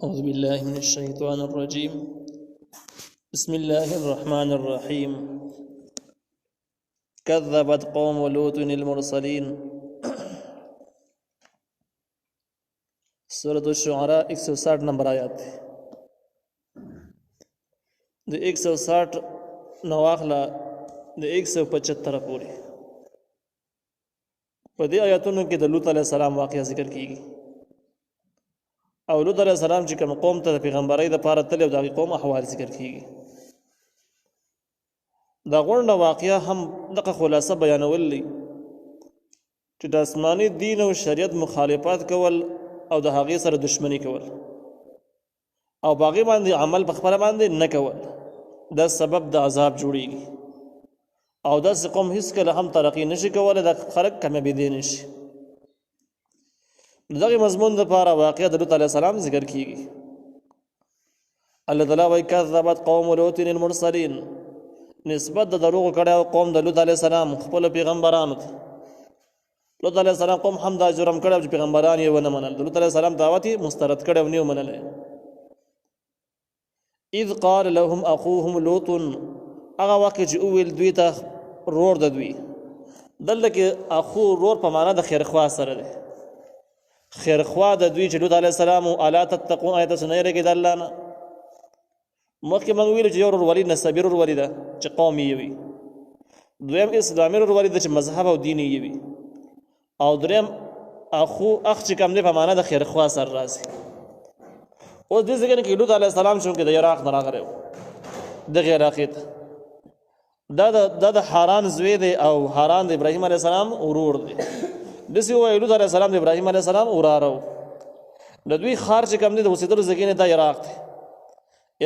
أعوذ بالله من الشيطان الرجيم. بسم الله الرحمن الرحيم. كذبت قوم لوط المرسلين. سورة الشعراء 160 نمبر آیات د 160 نواخلا د 175 پورې. په دې آیاتونو کې د لوط علیه السلام واقعه ذکر کیږي او لوط علیه السلام چې کوم قوم ته د پیغمبرۍ د پاره تل او د قوم احوال ذکر کیږي. دا غونډه واقعه هم دغه خلاصه بیانول دي چې د آسماني دین او شریعت مخالفت کول او د هغې سره دشمنی کول او باغی باندې عمل په خپل باندې نه کول دا سبب د عذاب جوړیږي او دا قوم هیڅ کله هم ترقی نشي کولای، د خلق کامیابی دي نشي. دغه مضمون لپاره واقعه د لوط علیه السلام ذکر کیږي. الله تعالی وايي کذبت قوم لوط المرسلین، نسبت د دروغ کړه قوم د لوط علیه السلام خپل پیغمبرانو ته. لوط علیه السلام قوم هم دا جرم کړه چې پیغمبران یې ونه منل. لوط علیه السلام دعوت مسترد کړه او نه منل. اذ قال لهم اخوهم لوط، هغه وخت چې اویل دوی ته رور د دوی. دلته کې اخو رور په معنا د خیرخوا سره ده. خیرخوا د دوی چې لوط علیه السلام الا تتقون آیت سنیر کې د الله نه مخکې موږ ویل چې یو ورولي نسبیر ورولي ده چې قومي وي، دویم اسلامي ورولي ده چې مذهب او دیني وي، او دریم اخو اخ چې کوم دی په معنا د خیرخوا سره راځي. اوس دې ځکه کې لوط علیه السلام چې د عراق نه راغلی د عراقي ته دا د حاران زوی دی او حاران د ابراهیم علیه السلام ورور دی. دسی وایي لوط علیه السلام د ابراهیم علیه السلام وراره د دوی خار چې کوم دی د اوسېدلو ځګینې د عراق دی.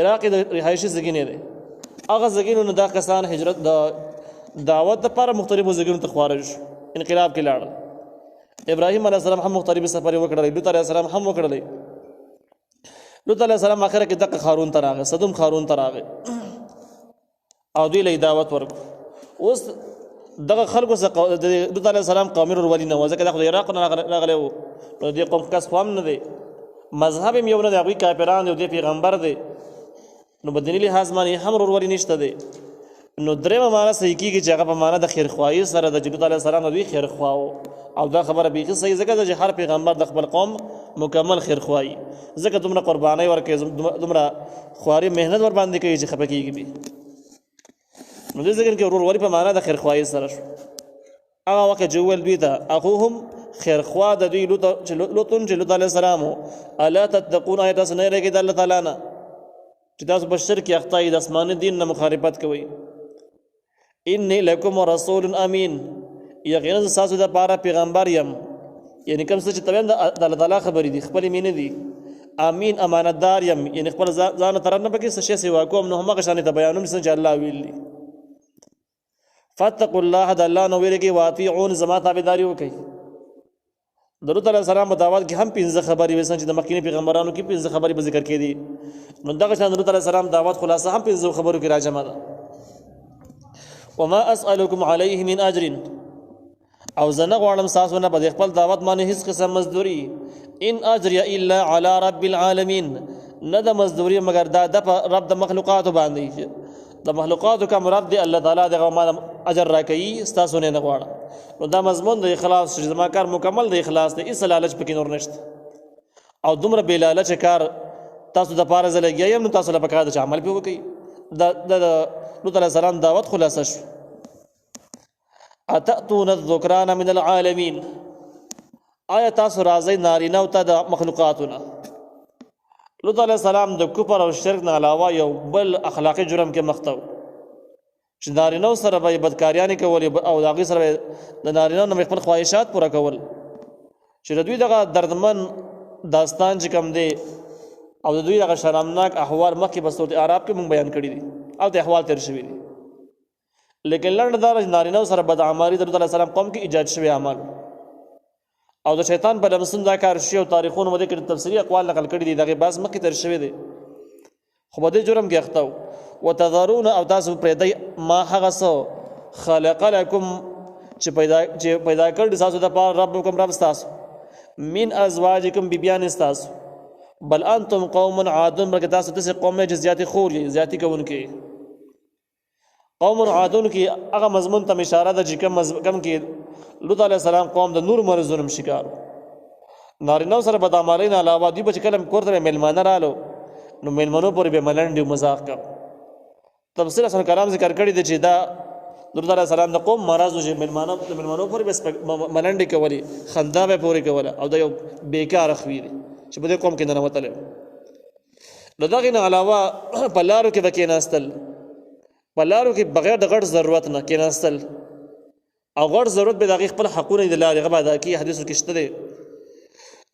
عراق د رهایشي ځګینې دی. هغه ځګینو نه دا کسان هجرت د دعوت لپاره مختلفو ځګینو ته خواره شو، انقلاب کې لاړل. ابراهیم علیه السلام هم مختلفې سفرې وکړلې، لوط علیه السلام هم وکړلې. لوط علیه السلام اخره کې دغه خارون ته راغی، صدوم خارون ته راغی او دوی له دعوت ورکړو. اوس دغه خلکو څخه د لوط علیه السلام قومي ورولي نه و، ځکه د عراق نه راغلی و. نو دې قوم کس خو هم نه دی، مذهب یې یو نه دی، هغوی کافران دی او دې پیغمبر دی، نو بدني لحاظ باندې هم ورولي نشته دی. نو درېیمه معنا صحیح کېږي چې هغه په معنا د خیرخواهي سره د لوط علیه السلام د دوی خیرخوا و، او دا خبره بیخي صحیح ځکه ده چې هر پیغمبر د خپل قوم مکمل خیرخواهي، ځکه دومره قربانۍ ورکوي، دومره خواري محنت ورباندې کوي چې خفه کېږي بي. نو دې ځکه کې ورورولي په معنا د خیرخواهي سره شو. هغه وخت چې وویل دوی ته اخوهم خیرخوا د دوی لوط چې لوط علیه السلام الا تتقون آیت تاسو نه یریږئ د الله تعالی نه چې تاسو په شرک کې اخته یئ، د آسماني دین نه مخالفت کوئ. انی لکم رسول امین، یقینا زه ستاسو دپاره پیغمبر یم، یعنې کوم څه چې طبعا د الله تعالی خبرې دي خپلې مې نه دي. امین امانتدار یم، یعنې خپل ځان طرف نه پکې څه شی سوا کوم نو همغه شانې ته بیانوم څنګه چې الله ویلي. فاتقوا الله، د الله نه ویرېږئ، واطیعون، زما تابعداري وکړئ. د لوط علیه السلام په دعوت کې هم 15 خبرې وې چې د مخکیني پیغمبرانو کې 15 خبرې به ذکر کېدي. نو دغه شان د لوط علیه السلام دعوت خلاصه هم 15 خبرو کې راجمع ده. وما اسألكم عليه من اجر، او زه نه غواړم ستاسو نه په خپل دعوت باندې هیڅ قسم مزدوري. ان اجري الا على رب العالمین، نه د مزدوري مگر دا د رب د مخلوقاتو باندې، د مخلوقاتو کوم رب دی الله تعالی دغه ما اجر راکوي، ستاسو نه غواړم. نو دا مضمون د اخلاص چې زما کار مکمل د اخلاص دی، هیڅ لالچ پکې نور نشته او دومره بې لالچه کار تاسو د پاره زه لګیا یم، نو تاسو له پکار ده چې عمل پې وکړئ. د لوط علیه السلام دعوت خلاصه شو. اتأتون الذکران من العالمین، آیا تاسو راځئ نارینهو ته د مخلوقاتو نه. لوط علیه السلام د کفر او شرک نه علاوه یو بل اخلاقي جرم کې مخ ته و چې نارینهو سره به یې بدکاریانې کولې او د هغې سره به د نارینهو نه خپل خواهشات پوره کول، چې د دوی دغه دردمن داستان چې کوم دی او د دوی دغه شرمناک احوال مخکې په سورت اعراف کې مونږ بیان کړي دي او د احوال تیر شوي دي. لیکن لنډه دا چې نارینهو سره بدعماري د لوط علیه السلام قوم کې ایجاد شوي اعمال او د شیطان په لمسون دا کار شي او تاریخونو باندې کې تفسیري اقوال نقل کړي دي، دغه بعض مخکې تیر شوي دي. خو په دې جرم کې اخته وتذرون، او تاسو پرېږدئ ما هغه څه خلق لکم چې پیدا کړي تاسو دپاره ربکم رب ستاسو، من ازواجکم بیبیانې ستاسو، بل انتم قوم عادون بلکې تاسو داسې قوم یې چې زیاتې خور یې زیاتې کوونکي قوم عادون کې هغه مضمون ته اشاره ده چې کم کې لوط علیه السلام قوم د نور مرزونم شکار نارینه سره بدعمالۍ نه علاوه دوی به چې کله کور ته میلمانه رالو نو میلمنو پورې به ملنډې مذاق کوه تفسیر اصل کلام ذکر کړی دی چې دا لوط علیه السلام د قوم مرض و چې میلمانو پورې به ملنډې کولې خندا به پورې کوله او دا یو بیکاره خوی دی چې په دې قوم کې ننوتلی نو دغې نه علاوه په لارو کې به کېناستل په لارو کې بغیر د غټ ضرورت نه کېناستل او غټ ضرورت به د هغې خپل حقونه د لارې هغه به ادا کړي حدیثو کې شته دی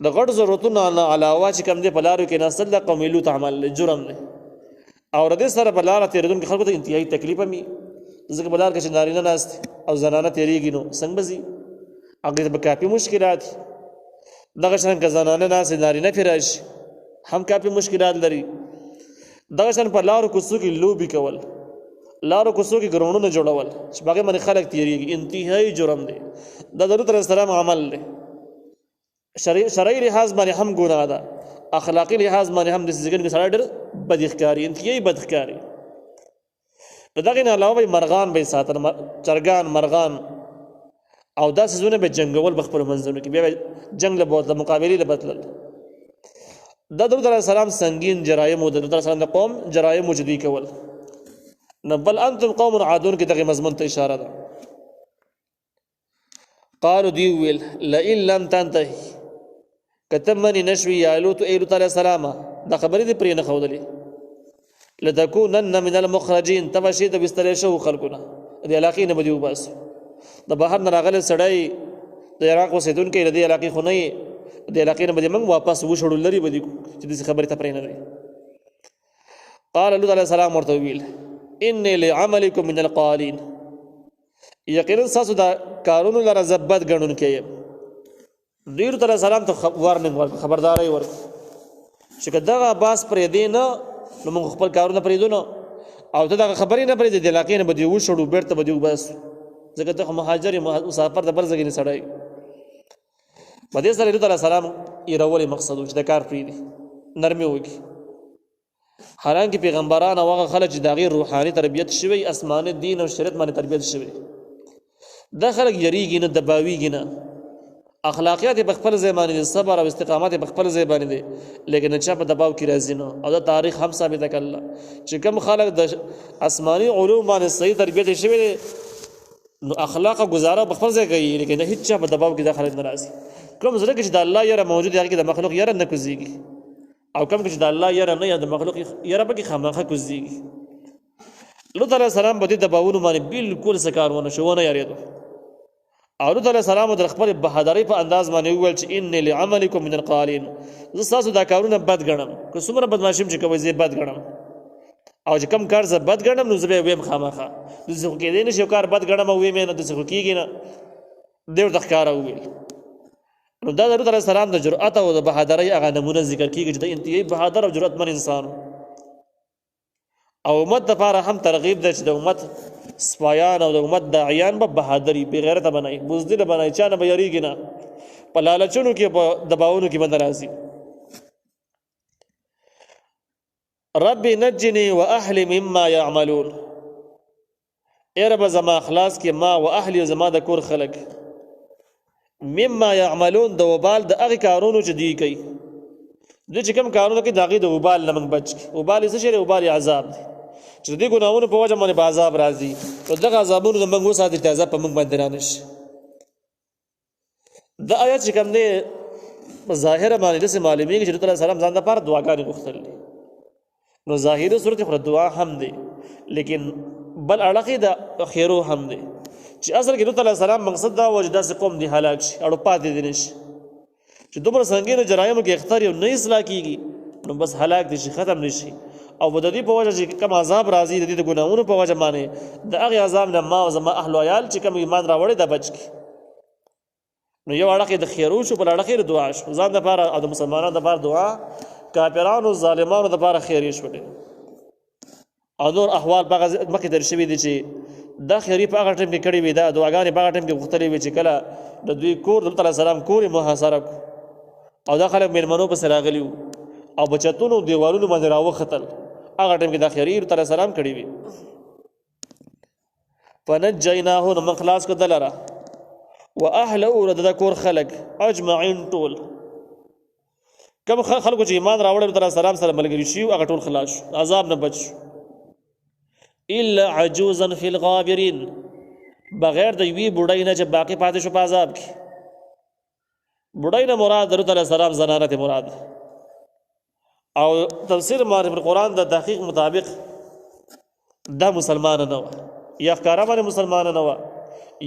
د غټ ضرورتونو علاوه چې کوم دی په لارو کې کېناستل د قوم لوط عمل جرم دی او د دې سره په لاره تېرېدونکي خلکو ته انتهایي تکلیف هم وي ځکه په لار کې چې نارینه ناست او زنانه تېرېږي نو څنګه به ځي هغې ته به کافي مشکلات دغه شان که زنانه ناستې نارینه پرې راشي هم کافي مشکلات لري دغه شان په لارو کوڅو کې لوبې کول لارو کوڅو کې ګراونډونه جوړول چې په هغې باندې خلک تېرېږي انتهایي جرم دی دا د لوط علیه السلام عمل دی شرعي لحاظ باندې هم ګناه ده اخلاقي لحاظ باندې هم داسې ځایونو کې سړی ډېر بد ښکاري انتهایي بد ښکاري د دغې نه علاوه به مرغان به یې ساتل چرګان مرغان او دا څیزونه به جنګول په خپلو منځونو کې بیا به جنګ له بوتله مقابلې له بتلل دا د لوط علیه السلام سنګین جرایم و د لوط علیه السلام د قوم جرایم و چې دوی کول نه بل انتم قوم عادون کې دغې مضمون ته اشاره ده قالو دوی وویل لئن لم تنتهي که ته منې نه شوي یا لوط ای لوط علیه السلام دا خبرې دې پرې نه ښودلې لتکونن من المخرجین ته به شي د بسترې شوو خلکو نه د علاقې نه به دې وباسو د بهر نه راغلی سړی د عراق اوسېدونکی د دې علاقې خو نه یې د علاقې نه به دې موږ واپس وشړو لرې به دې چې داسې خبرې ته پرې نه دی قال لوط علیه السلام ورته وویل انی لعملکم من القالین یقینا ستاسو دا کارونو لره زه بد ګڼونکی یم دوی لوط علیه السلام ته وارننګ ورکړه خبرداری ورکړه چې که دغه عباس پرېږدې نه نو موږ خپل کارونه پرېږدو نه او ته دغه خبرې نه پرېږدې د علاقې نه به دې وشړو بېرته به دې وباسو ځکه ته خو مهاجر یې مسافر د بل ځای نه سړی په دې سره لوط علیه السلام ایرولې مقصد و چې د کار پرېږدي نرمي وکړي حالانکه پیغمبران او هغه خلک چې د هغې روحاني تربیت شوی اسماني دین او شریعت باندې تربیت شوی دا خلک یریږي نه دباویږي نه اخلاقیات په خپل ځای باندې دي صبر او استقامت په خپل ځای باندې دي لیکن چا په دباو کې راځي نه او دا تاریخ هم ثابت کړل چې کوم خلک د آسماني علوم باندې صحیح تربیت شوی نو اخلاق او گزاره په خپل ځای کوي لیکن هیڅ چا په دباو کې داخله نه راځي کوم زړه کې چې د الله یاره موجود هغه کې د مخلوق یاره نه کوزيږي او کوم چې د الله یاره نه یا د مخلوق یاره پکې خامخا کوزيږي لوط علیه السلام په دې دباونو باندې بالکل څه کار ونه شو نه یریدو او لوط علیه السلام د خپل بهادرۍ په انداز باندې وویل چې ان لعملکم من القالین زه ستاسو دا کارونه بد ګڼم که څومره بدماشي چې کوئ زه بد ګڼم او چې کوم کار زه بد ګڼم نو زه به ویم خامخا داسې خو کېدی نه شي یو کار بد ګڼم او ویم یې نه داسې خو کېږي نه دې ورته ښکاره وویل نو دا د لوط علیه السلام د جرأت او د بهادرۍ هغه نمونه ذکر کېږي چې د انتهایي بهادر او جرأتمن انسان او امت دپاره هم ترغیب دی چې د امت سپایان او د امت داعیان به بهادري بېغیرته بنایي بزدله بنایي چا نه به یریږي نه په لالچونو کې په دباونو کې به نه راځي رب نجني واهلي مما يعملون اے رب زما خلاص کې ما و اهلي زما د کور خلق مما يعملون د وبال د هغې کارونو چې دوی کوي دوی چې کوم کارونه کوي د هغې د وبال نه موږ بچ کړي وبال یې څه شی دی وبال یې عذاب دی چې د دې ګناهونو په وجه باندې به عذاب راځي نو دغه عذابونو د موږ وساتي چې عذاب په موږ باندې را نه شي دا آیت چې کوم دی په ظاهره باندې داسې معلومېږي چې لوط علیه السلام ځان دپاره دعاګانې غوښتل دي نو ظاهري صورت خو دعا هم دی لیکن بل اړخې د خیرو هم دی چې اصل کې لوط علیه السلام مقصد دا و چې داسې قوم دی هلاک شي اړو پاتې دي نه شي چې دومره سنګینو جرایمو کې اختر یو نه اصلاح کېږي نو بس هلاک دي شي ختم نه شي او د دې په وجه چې کوم عذاب راځي د دې د ګناهونو په وجه باندې د هغې عذاب نه ما او زما اهل و عیال چې کوم ایمان راوړی دا بچ کړي نو یو اړخ یې د خیرو شو بل اړخ یې د دعا شو ځان دپاره او د مسلمانانو دپاره دعا کافرانو ظالمانو دپاره خیرې شولې او نور احوال مخکې در شوي دي چې دا خیري په هغه ټایم کې کړې وي دا دعاګانې په هغه ټایم کې غوښتلې وي چې کله د دوی کور د لوط علیه السلام کور یې محاصره کړو او دا خلک مېلمنو پسې راغلي وو او بچتونو دیوالونو باندې راوختل هغه ټیم کې د خضر تعالی سلام کړی وي فنجیناه نو من خلاص کو دلره واهله ورد کور خلق اجمعین ټول کوم خلکو چې ایمان راوړل تعالی سلام سره ملګری شي هغه ټول خلاص عذاب نه بچ الا عجوزا فی الغابرین بغیر د وی بډای نه چې باقی پاتې شو په عذاب کې بډای نه مراد درته تعالی سلام زنانه ته مراد او تفسیر معرفت القرآن د تحقیق مطابق دا مسلمان نه و یا ښکارا باندې مسلمان نه و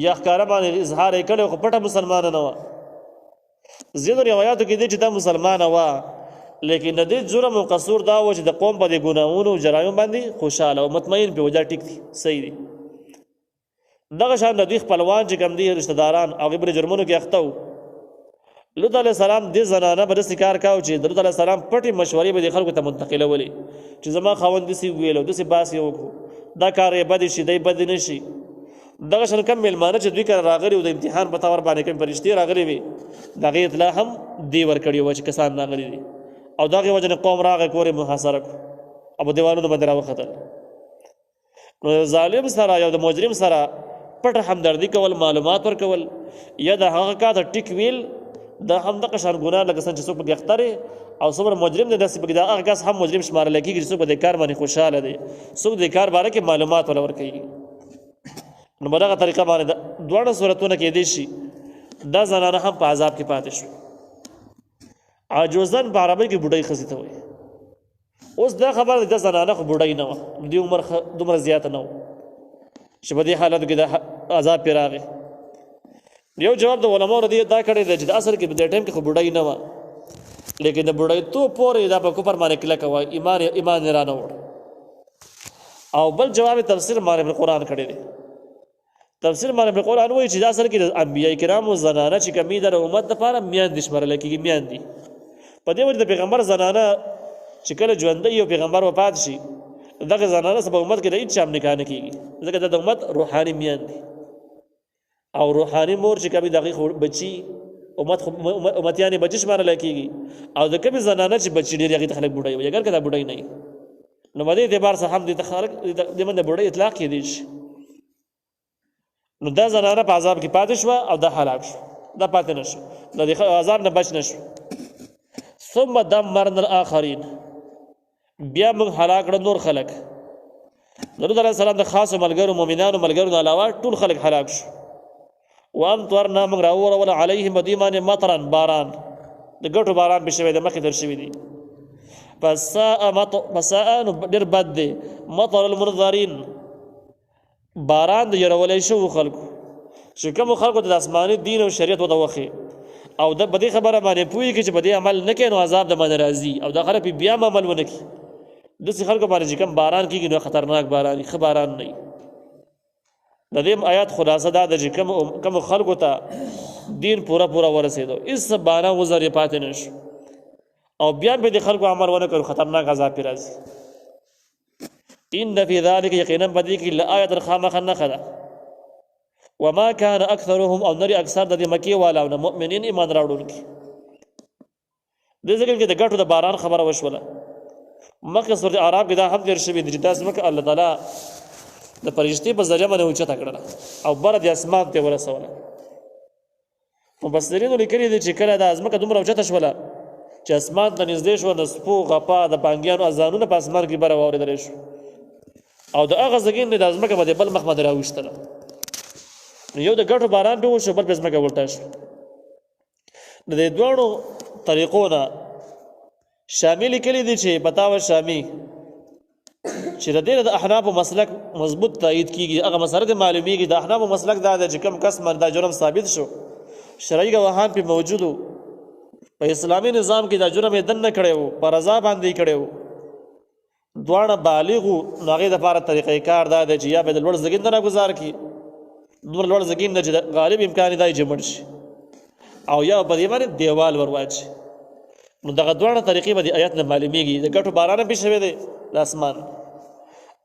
یا ښکارا باندې اظهار کړي خو پټه مسلمان نه و زیاتو روایتو کې دي چې دا مسلمان و لیکن د دې جرم او قصور دا و چې د قوم په ګناهونو او جرایم باندې خوشاله او مطمئن په وجه ټیک دي صحیح دي دغه شان د دوی خپلوان چې کوم دي رشتہ داران او غیر جرمونو کې اخته وو لوط علیہ السلام دې زنانه به داسې کار کاوه چې لوط علیہ السلام پټې مشورې به د خلکو ته منتقلولې چې زما خاوند داسې ویلو داسې باس یې وکړو دا کار یې بد شي دی بد نه شي دغه شان کم میلمانه چې دوی کره راغلي او د امتحان په طور باندې کوم فرشتې راغلي وي د هغې اطلاع هم دی ورکړې وه چې کسان راغلي دي او دغې وجه نه قوم راغی کور یې محاصره کړو او په دیوالونو باندې راوختل نو ظالم سره یا د مجرم سره پټه همدردي کول معلومات ورکول یا د هغه کار ته ټیک ویل دا هم دغه شان ګناه لکه څنګه چې څوک پکې اخته دی او څومره مجرم دی داسې پکې د هغه کس هم مجرم شمارلی کېږي چې څوک په دې کار باندې خوشحاله دی څوک د کار باره کې معلومات ولا ورکوي نو په دغه طریقه باندې دواړه صورتونه کېدی شي دا زنانه هم په عذاب کې پاتې شو عجوزن په عربۍ کې بوډۍ ښځې ته وایي اوس دا خبره ده د زنانه خو بوډۍ نه وه دې عمر دومره زیاته نه و چې په دې حالاتو کې د عذاب پرې راغی یو جواب د علماء ردی دا کړی دی چې د اصل کې په دې ټایم کې خو بوډۍ نه وه لیکن د بوډۍ تو پورې دا په کفر باندې کلکه وه ایمان یې رانه وړ او بل جواب تفسیر معرفت القرآن کړی دی تفسیر معرفت القرآن وایي چې د اصل کې د انبیاء کرامو زنانه چې کمې ده د امت دپاره میاندې شمارلی کېږي میاندې په دې وجه د پیغمبر زنانه چې کله ژوندی یو پیغمبر وفات شي دغه زنانه سره په امت کې د هېڅ چا هم نکاح نه کېږي ځکه دا د امت روحاني میاندې او روحاني مور چې کبي دغه بچي امتیانې بچي شمارل کېږي او د کبي زنانه چې بچي ډېر هغې ته خلک بوډۍ وایي اګر که دا بوډۍ نه وي نو په دې اعتبار سره هم دې ته خلک د من د بوډۍ اطلاق کېدی شي نو دا زنانه په عذاب کې پاتې شوه او دا هلاک شو دا پاتې نه شو د دې عذاب نه بچ نه شو ثم دمرنا الاخرین بیا موږ هلاک کړه نور خلک نبي علیه السلام د خاصو ملګرو مؤمنانو ملګرو نه علاوه ټول خلک هلاک شو وامطرنا موږ راوورول علیهم په دوی باندې مطرا باران د ګټو باران به شوی د مخکې در شوي دي فساء نو ډېر بد دی مطر المنذرین باران د یرولی شوو خلکو چې کومو خلکو ته د آسماني دین او شریعت ورته وښې او د په دې خبره باندې پوهېږي چې په دې عمل نه کوي نو عذاب د باندې راځي او دا خلک بیا هم عمل ونه کړي داسې خلکو باندې چې کوم باران کېږي نو خطرناک باران ښه باران نه وي د دې آیات خلاصه دا ده چې کوم خلکو ته دین پوره ورسېدو هېڅ بانه وزر یې پاتې نه شو او بیا به د خلکو عمل ونه کړو خطرناک عذاب پرې راځي ان فی ذلک یقینا په دې کې لآیة خامخا نښه ده وما كان اکثرهم او نری اکثر د مکې والاو نه مؤمنین ایمان راوړونکي دې ځکه کې د ګټو د باران خبره وشوله مکه سورۃ اعراف کې دا هم تېر شوي دي چې دا ځمکه الله تعالی د فرشتې په ذریعه باندې اوچته کړله او بره د اسمان ته ورسوله مفسرینو لیکلي دي چې کله دا ځمکه دومره اوچته شوله چې اسمان ته نږدې شوه نو سپو غپا د بانګیانو اذانونه په اسمان کې بره واورېدلی شو او د هغه ځګین د ځمکه باندې بل مخ باندې راویشتله یو د ګټو باران به وشو بل په ځمکه ولټه شو د دې دواړو طریقو نه شامي لیکلي دي چې بتاوه شامي چې د دې د احنافو مسلک مضبوط تایید کیږي هغه مسله د معلومیږي د احنافو مسلک دا دی چې کوم کس باندې دا جرم ثابت شو شرعي ګواهان پې موجودو په اسلامي نظام کې دا جرم یې دننه کړی و په رضا باندې یې کړی و دواړه بالغ وو نو هغې دپاره طریقې کار دا دی چې یا به د لوړ زګین نه راګزار کړي دومره لوړ زګین نه چې غالب امکان یې دا یې جمړ شي او یا په دې باندې دیوال ور واچي نو دغه دواړه طریقې به د آیات نه معلومیږي د ګټو باران هم پې شوی دی د اسمان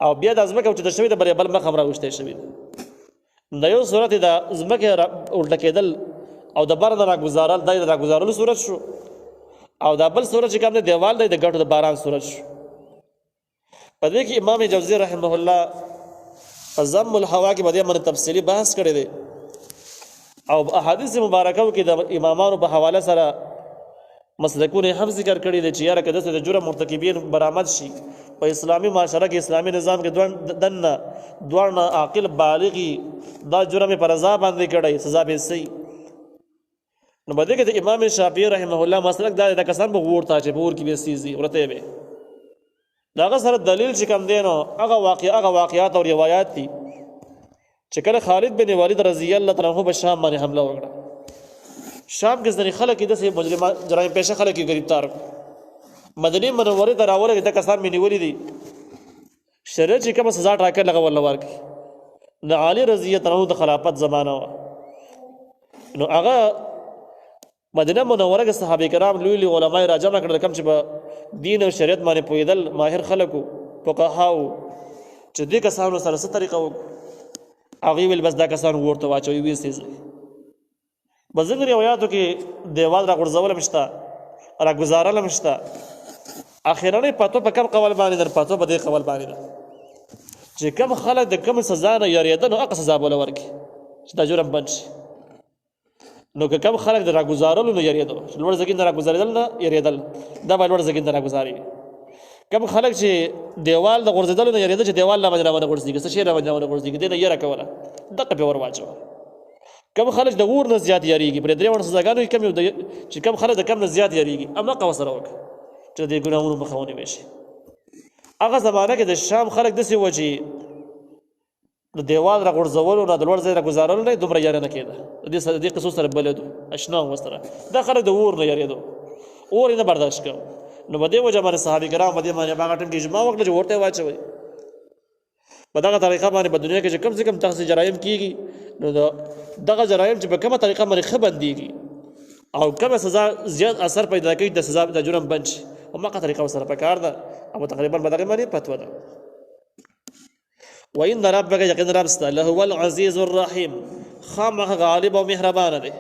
او بیا د ځمکه اوچته شوې ده بل بل مخ هم راویشتی شوي ده د یو صورت د ځمکې الټه کېدل او د بر نه راګزارل دا د راګزارلو صورت شو او دا بل سورج چې کوم دی دیوال دی د ګټو د باران سورج. په دې کې امام جوزی رحمه الله په ضم الهوا کې باندې من تفصیلی بحث کړی دی او احادیث مبارکو کې د امامانو په حواله سره مسلکونه هم ذکر کړی دی چې یاره که داسې د جرم مرتکبین برآمد شي په اسلامي معاشره کې اسلامي نظام کې دننه دواړه عاقل بالغي دا جرم پر رضا باندې کړی سزا به سي. نو بده کې د امام شافعي رحمه الله مسلک دا د کسان به ورته چې په ور کې به سيزي ورته به داغه سره دلیل چې کوم دینو هغه واقعات او روایت دي چې کله خالد بن ولید رضی الله تعالی عنہ په شام باندې حمله وکړه. شام کې ځینې خلک د مجرمان جرایم پیشه خلک گرفتار مدینه منوره ته راولې د کسان مې نیولې دي شریعت چې کوم سزا ټاکل لغه ولا ورکی د علی رضی الله عنه د خلافت زمانہ و. نو هغه مدینه منوره کې صحابه کرام لوی علماء راجمع کړل کوم چې په دین او شریعت باندې پویدل ماهر خلکو فقهاو چې دې کسانو سره څه طریقه هغه ویل بس دا کسان ورته واچوي وي سي بزنګ روایتو کې دیوال را غورځول مشته را گزارل مشته اخیرا پاتو په کوم قول باندې در پاتو په دې قول باندې چې کوم خلک د کوم سزا نه یریدل او سزا بوله ورکی چې دا جرم بند شي. نو که کوم خلک د را گزارلو نه یریدل لوړ ځګین را گزارل نه یریدل دا به لوړ ځګین را گزاري. کوم خلک چې دیوال د غورځیدل نه یریدل چې دیوال لا باندې غورځيږي څه شي را باندې غورځيږي دې نه یره کوله دغه په ور واچو. کم خلک د ور نه زیات یریږي پر درې ور سزاګانو کم یو چې کم خلک د کم نه زیات یریږي اما قوسره وک چې د ګناہوں مخاوني وشي. هغه زمانہ کې د شام خلک د سی وجي د دیوال را غورځولو نه د لوړ ځای را گزارلو نه دومره یاره نه کېده. دې قصو سره بلدو اشنا وسره دا خلک د ور نه یریدو اور نه برداشت کوي. نو بده وجه باندې صحابه کرام باندې باغ ټیم کې اجماع وکړه چې ورته واچوي په دغه طریقه باندې په دنیا کې چې کم سے کم تخصیص جرایم کیږي نو دغه جرایم چې په کومه طریقه باندې خبندېږي او کومه سزا زیات اثر پیدا کوي د سزا د جرم بند شي همغه طریقه سره پکار ده او تقریبا په دغه باندې فتوا ده. وإن ربك يقين ربسته لهو العزيز الرحيم خامخ غالب او مهربان ده